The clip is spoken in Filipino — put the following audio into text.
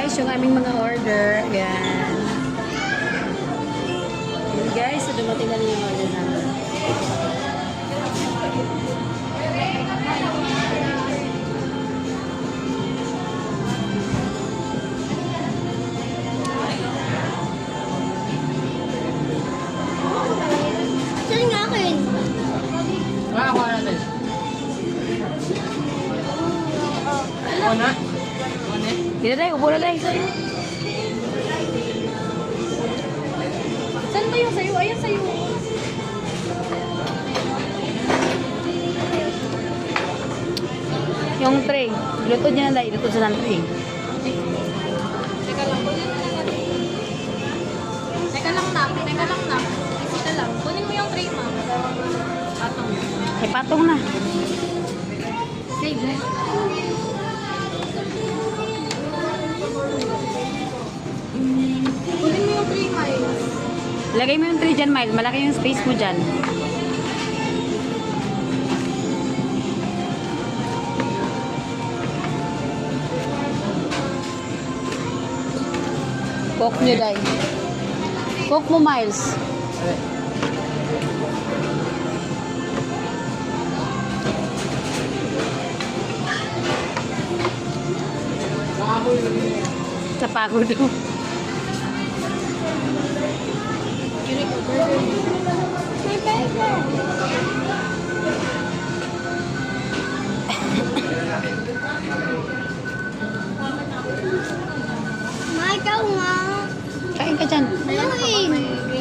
guys, yung aming mga order. Ayan. Ayan guys, so dumating na rin yung order namin. Saan nga akin? Makakuha natin. Ano na? Dito tayo, upo na tayo. Saan ba yung sayo? Ayan sayo. Yung tray. Luto niya na tayo. Luto sa ng tray. Teka lang, kunin mo na. Teka lang na. Teka lang. Kunin mo yung tray, ma'am. Patong. Ay, patong na. Save na. Kunin mo yung tray, Miles. Lagay mo yung tray dyan, Miles. Malaki yung space mo dyan. Coke nyo, Day. Coke mo, Miles. Sa pagod mo. May paper. Ma, ikaw nga. Kain ka dyan. Ayun.